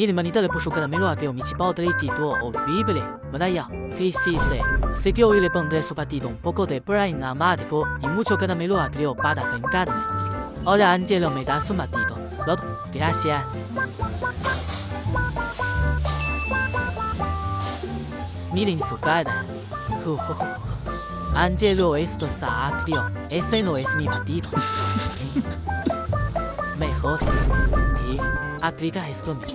Ili manita le pushuka na melo a peo michi bao de li tito o bibele, manaya, PCC. Se que oíle pon de sopa tito un poco de brain na mático y mucho que na melo a creo para vengarme. Ahora Angelo me da su matito. Gracias. Miren su cara. Angelo esto sacrio. Ese no es mi batido. Mejor. Y aplica esto mismo.